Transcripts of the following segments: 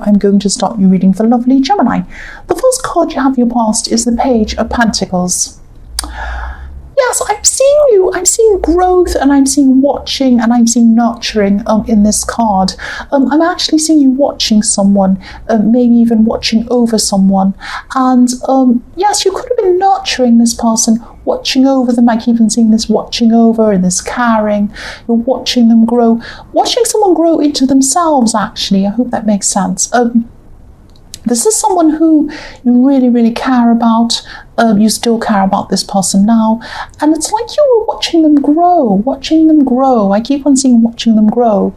I'm going to start your reading for lovely Gemini. The first card you have your past is the Page of Pentacles. Yes, I'm seeing you. I'm seeing growth, and I'm seeing watching, and I'm seeing nurturing in this card. I'm actually seeing you watching someone, maybe even watching over someone. And yes, you could have been nurturing this person, watching over them. I keep on seeing this watching over and this caring. You're watching them grow, watching someone grow into themselves, actually. I hope that makes sense. This is someone who you really, really care about. You still care about this person now. And it's like you were watching them grow. I keep on seeing watching them grow.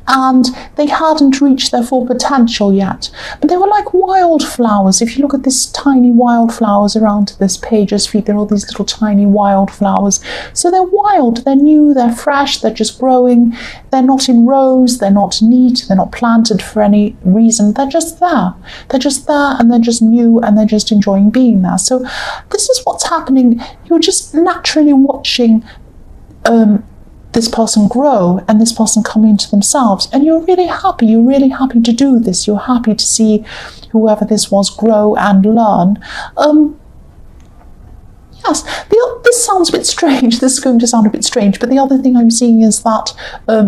And they hadn't reached their full potential yet. But they were like wildflowers. If you look at these tiny wildflowers around this page's feet, they're all these little tiny wildflowers. So they're wild, they're new, they're fresh, they're just growing. They're not in rows, they're not neat, they're not planted for any reason. They're just there. They're just there, and they're just new, and they're just enjoying being there. So this is what's happening. You're just naturally watching this person grow and this person come into themselves, and you're really happy to do this. You're happy to see whoever this was grow and learn. Yes, this sounds a bit strange. This is going to sound a bit strange, but the other thing I'm seeing is that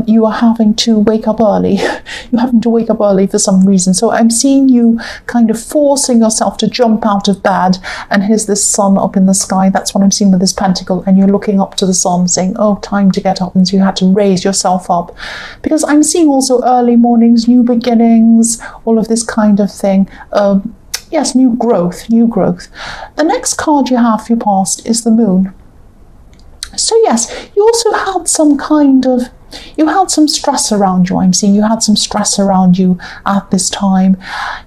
you are having to wake up early. You're having to wake up early for some reason. So I'm seeing you kind of forcing yourself to jump out of bed, and here's this sun up in the sky. That's what I'm seeing with this pentacle, and you're looking up to the sun saying, oh, time to get up. And so you had to raise yourself up, because I'm seeing also early mornings, new beginnings, all of this kind of thing. Yes, new growth. The next card you have for your past is the Moon. So yes, you also had some stress around you. I'm seeing you had some stress around you at this time.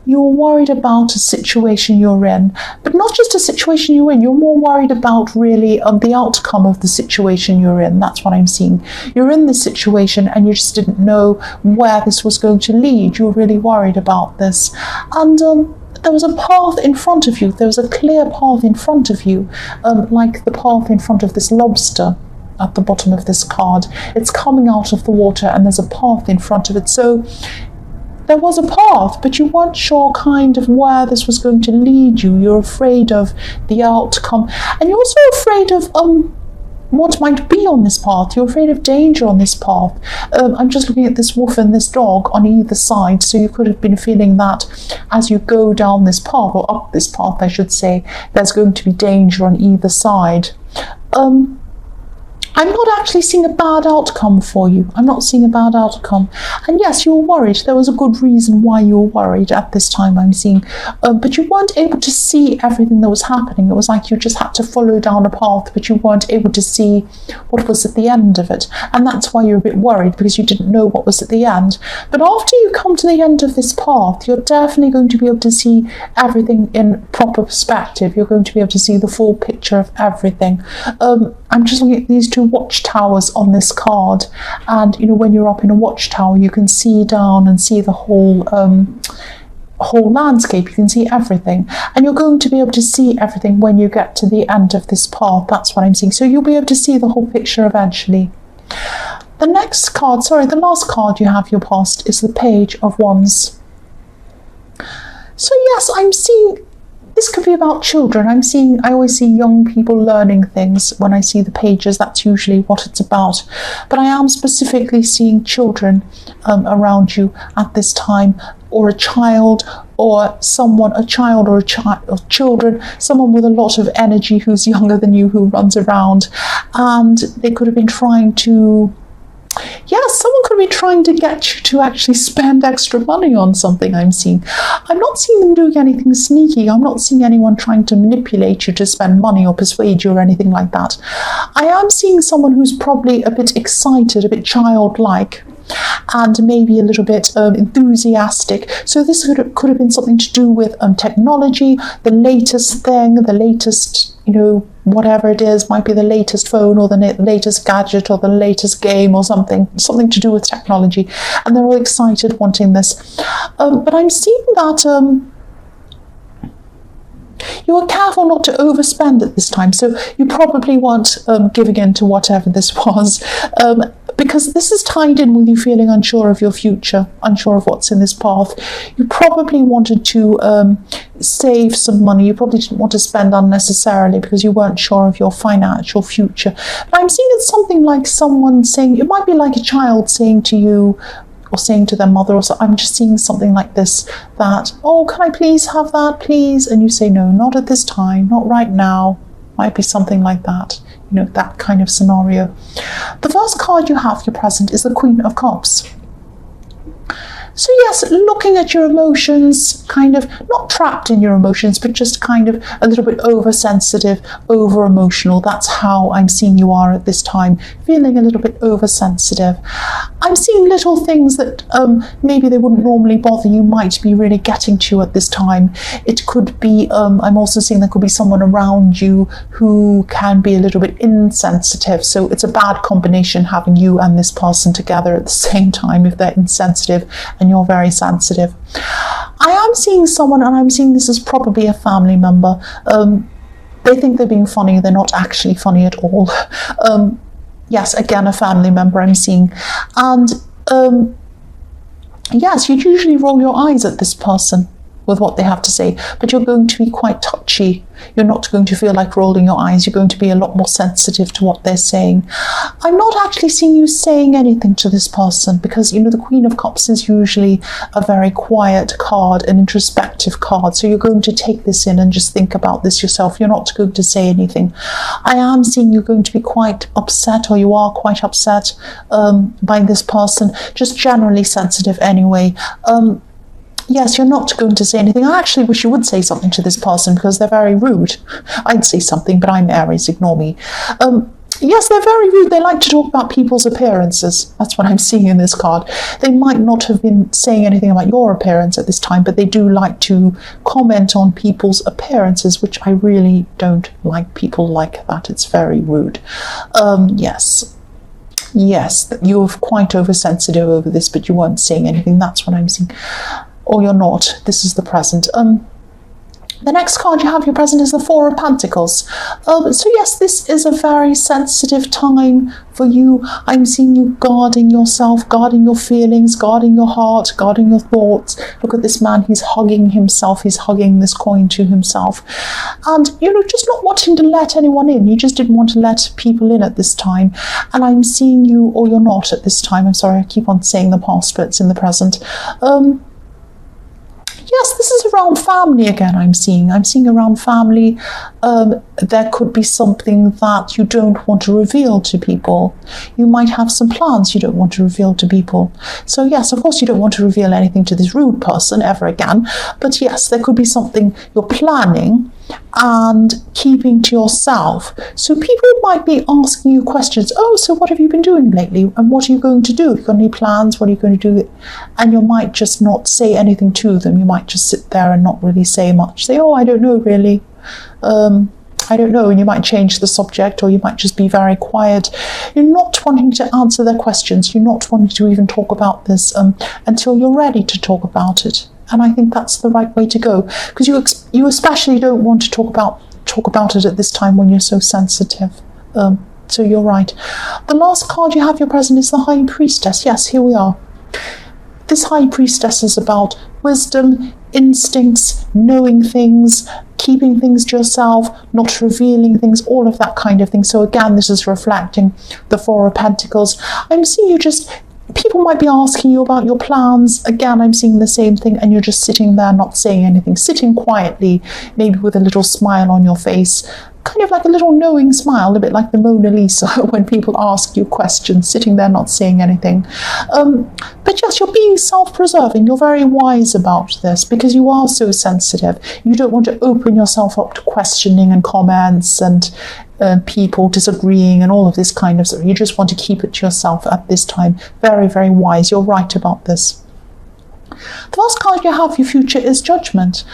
You were worried about a situation you're in, but not just a situation you're in. You're more worried about really the outcome of the situation you're in. That's what I'm seeing. You're in this situation and you just didn't know where this was going to lead. You were really worried about this. And there was a path in front of you. There was a clear path in front of you, like the path in front of this lobster at the bottom of this card. It's coming out of the water and there's a path in front of it. So there was a path, but you weren't sure kind of where this was going to lead you. You're afraid of the outcome. And you're also afraid of what might be on this path. You're afraid of danger on this path. I'm just looking at this wolf and this dog on either side, so you could have been feeling that as you go down this path, or up this path I should say, there's going to be danger on either side. I'm not actually seeing a bad outcome for you. I'm not seeing a bad outcome. And yes, you were worried. There was a good reason why you were worried at this time, I'm seeing. But you weren't able to see everything that was happening. It was like you just had to follow down a path, but you weren't able to see what was at the end of it. And that's why you're a bit worried, because you didn't know what was at the end. But after you come to the end of this path, you're definitely going to be able to see everything in proper perspective. You're going to be able to see the full picture of everything. I'm just looking at these two watchtowers on this card, and you know, when you're up in a watchtower you can see down and see the whole landscape. You can see everything, and you're going to be able to see everything when you get to the end of this path. That's what I'm seeing. So you'll be able to see the whole picture eventually. The next card, the last card you have your past is the Page of Wands. So yes, I'm seeing this could be about children. I always see young people learning things when I see the pages. That's usually what it's about. But I am specifically seeing children around you at this time, or a child, or someone, or children, someone with a lot of energy who's younger than you, who runs around, and they could have been trying to, someone could be trying to get you to actually spend extra money on something, I'm seeing. I'm not seeing them doing anything sneaky. I'm not seeing anyone trying to manipulate you to spend money or persuade you or anything like that. I am seeing someone who's probably a bit excited, a bit childlike, and maybe a little bit enthusiastic. So this could have been something to do with technology, the latest thing, the latest, whatever it is, might be the latest phone or the latest gadget or the latest game or something to do with technology. And they're all excited wanting this. But I'm seeing that you were careful not to overspend at this time, so you probably weren't giving in to whatever this was. because this is tied in with you feeling unsure of your future, unsure of what's in this path. You probably wanted to save some money. You probably didn't want to spend unnecessarily because you weren't sure of your financial future. But I'm seeing it's something like someone saying, it might be like a child saying to you, or saying to their mother, or so. I'm just seeing something like this, that, oh, can I please have that, please? And you say, no, not at this time, not right now. Might be something like that, you know, that kind of scenario. The first card you have, your present, is the Queen of Cups. So yes, looking at your emotions, kind of not trapped in your emotions, but just kind of a little bit oversensitive, over-emotional. That's how I'm seeing you are at this time, feeling a little bit oversensitive. I'm seeing little things that maybe they wouldn't normally bother you might be really getting to you at this time. It could be, I'm also seeing there could be someone around you who can be a little bit insensitive. So it's a bad combination having you and this person together at the same time if they're insensitive and you're very sensitive. I am seeing someone, and I'm seeing this as probably a family member. They think they're being funny. They're not actually funny at all. Yes, again, a family member I'm seeing. And yes, you usually roll your eyes at this person with what they have to say, but you're going to be quite touchy. You're not going to feel like rolling your eyes. You're going to be a lot more sensitive to what they're saying. I'm not actually seeing you saying anything to this person because, you know, the Queen of Cups is usually a very quiet card, an introspective card. So you're going to take this in and just think about this yourself. You're not going to say anything. I am seeing you're going to be quite upset, or you are quite upset by this person, just generally sensitive anyway. Yes, you're not going to say anything. I actually wish you would say something to this person because they're very rude. I'd say something, but I'm Aries, ignore me. Yes, they're very rude. They like to talk about people's appearances. That's what I'm seeing in this card. They might not have been saying anything about your appearance at this time, but they do like to comment on people's appearances, which I really don't like people like that. It's very rude. Yes, you're quite oversensitive over this, but you weren't saying anything. That's what I'm seeing. Or you're not. This is the present. The next card you have, your present, is the Four of Pentacles. So yes, this is a very sensitive time for you. I'm seeing you guarding yourself, guarding your feelings, guarding your heart, guarding your thoughts. Look at this man, he's hugging himself, he's hugging this coin to himself. And, you know, just not wanting to let anyone in. You just didn't want to let people in at this time. And I'm seeing you, or you're not at this time. I'm sorry, I keep on saying the past, but it's in the present. Yes, this is around family again, I'm seeing around family. There could be something that you don't want to reveal to people. You might have some plans you don't want to reveal to people. So yes, of course you don't want to reveal anything to this rude person ever again. But yes, there could be something you're planning and keeping to yourself. So people might be asking you questions. Oh, so what have you been doing lately? And what are you going to do? Have you got any plans? What are you going to do? And you might just not say anything to them. You might just sit there and not really say much. Say, oh, I don't know really. I don't know, and you might change the subject, or you might just be very quiet. You're not wanting to answer their questions. You're not wanting to even talk about this until you're ready to talk about it. And I think that's the right way to go, because you especially don't want to talk about it at this time when you're so sensitive. So you're right. The last card you have, your present, is the High Priestess. Yes, here we are. This High Priestess is about wisdom, instincts, knowing things, keeping things to yourself, not revealing things, all of that kind of thing. So again, this is reflecting the Four of Pentacles. I'm seeing you just, people might be asking you about your plans. Again, I'm seeing the same thing, and you're just sitting there not saying anything, sitting quietly, maybe with a little smile on your face, kind of like a little knowing smile, a bit like the Mona Lisa when people ask you questions, sitting there not saying anything. But yes, you're being self-preserving. You're very wise about this because you are so sensitive. You don't want to open yourself up to questioning and comments and people disagreeing and all of this kind of stuff. You just want to keep it to yourself at this time. Very, very wise. You're right about this. The last card you have, your future, is Judgment.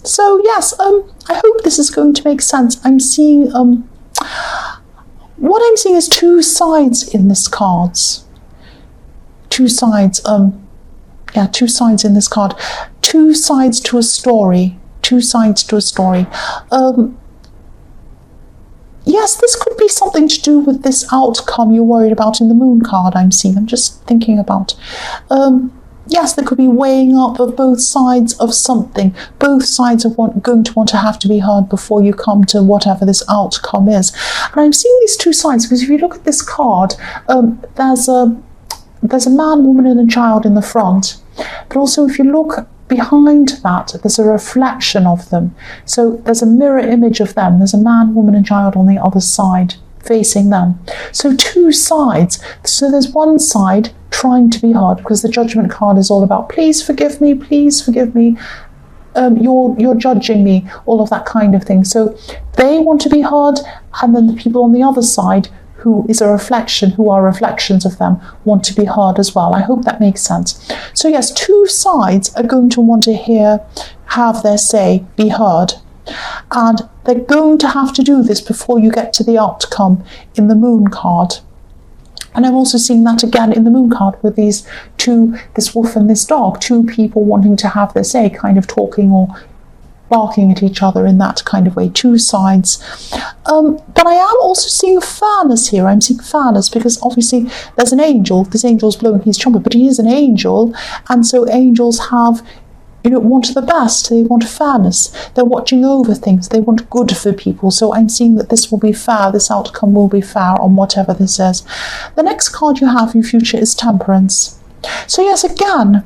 So yes, I hope this is going to make sense. I'm seeing, what I'm seeing is two sides in this cards. Two sides, two sides in this card. Two sides to a story. Two sides to a story. yes, this could be something to do with this outcome you're worried about in the moon card I'm seeing. I'm just thinking about. Yes, there could be weighing up of both sides of something. Both sides are going to want to have to be heard before you come to whatever this outcome is. And I'm seeing these two sides because if you look at this card, there's a man, woman, and a child in the front. But also if you look behind that, there's a reflection of them. So there's a mirror image of them. There's a man, woman, and child on the other side facing them. So two sides. So there's one side trying to be heard because the judgment card is all about please forgive me, you're judging me, all of that kind of thing. So they want to be heard, and then the people on the other side who is a reflection, who are reflections of them, want to be heard as well. I hope that makes sense. So yes, two sides are going to want to have their say be heard. And they're going to have to do this before you get to the outcome in the moon card. And I'm also seeing that again in the moon card with these two, this wolf and this dog, two people wanting to have their say, kind of talking or barking at each other in that kind of way, two sides. But I am also seeing fairness here. I'm seeing fairness because obviously there's an angel. This angel's blowing his trumpet, but he is an angel. And so angels have, want the best. They want fairness. They're watching over things. They want good for people. So I'm seeing that this will be fair. This outcome will be fair on whatever this is. The next card you have in future is Temperance. So yes, again,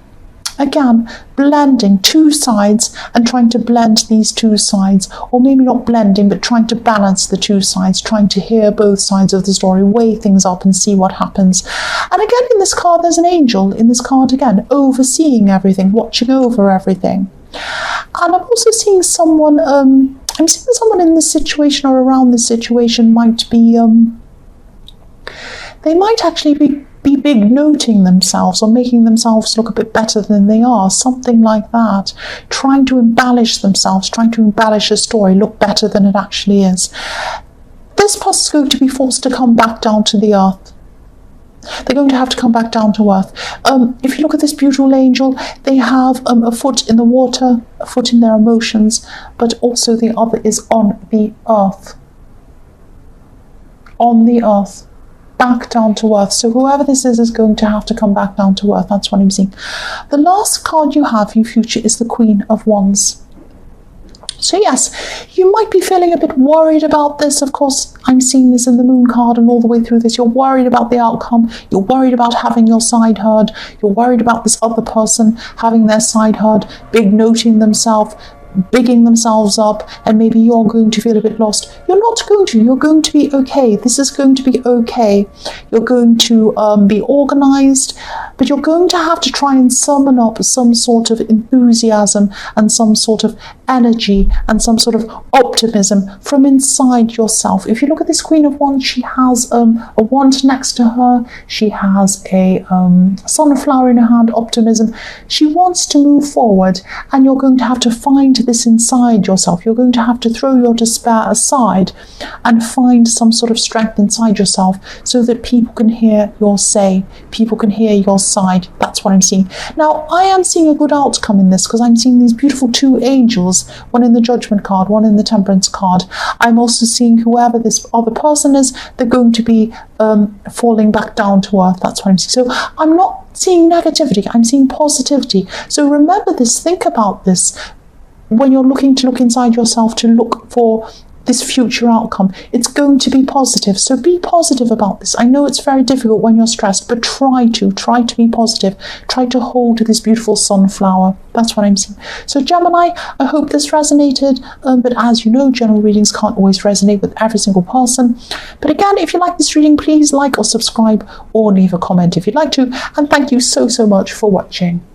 blending two sides and trying to blend these two sides, or maybe not blending, but trying to balance the two sides, trying to hear both sides of the story, weigh things up and see what happens. And again, in this card, there's an angel in this card again, overseeing everything, watching over everything. And I'm also seeing someone, in this situation or around this situation might be, they might actually be big noting themselves or making themselves look a bit better than they are, something like that, trying to embellish themselves, trying to embellish a story, look better than it actually is. This person's going to be forced to come back down to the earth. They're going to have to come back down to earth. If you look at this beautiful angel, they have a foot in the water, a foot in their emotions, but also the other is on the earth. On the earth. Back down to earth. So whoever this is going to have to come back down to earth. That's what I'm seeing. The last card you have in future is the Queen of Wands. So yes, you might be feeling a bit worried about this. Of course, I'm seeing this in the moon card and all the way through this. You're worried about the outcome. You're worried about having your side heard. You're worried about this other person having their side heard, big noting themselves, bigging themselves up, and maybe you're going to feel a bit lost. You're not going to. You're going to be okay. This is going to be okay. You're going to be organized, but you're going to have to try and summon up some sort of enthusiasm and some sort of energy and some sort of optimism from inside yourself. If you look at this Queen of Wands, she has a wand next to her. She has a sunflower in her hand, optimism. She wants to move forward, and you're going to have to find this inside yourself. You're going to have to throw your despair aside and find some sort of strength inside yourself so that people can hear your say, people can hear your side. That's what I'm seeing. Now, I am seeing a good outcome in this because I'm seeing these beautiful two angels, one in the Judgment card, one in the Temperance card. I'm also seeing whoever this other person is, they're going to be falling back down to earth. That's what I'm seeing. So I'm not seeing negativity, I'm seeing positivity. So remember this, think about this. When you're looking to look inside yourself to look for this future outcome, it's going to be positive. So be positive about this. I know it's very difficult when you're stressed, but try to be positive. Try to hold this beautiful sunflower. That's what I'm seeing. So Gemini, I hope this resonated, but as you know, general readings can't always resonate with every single person. But again, if you like this reading, please like or subscribe or leave a comment if you'd like to. And thank you so much for watching.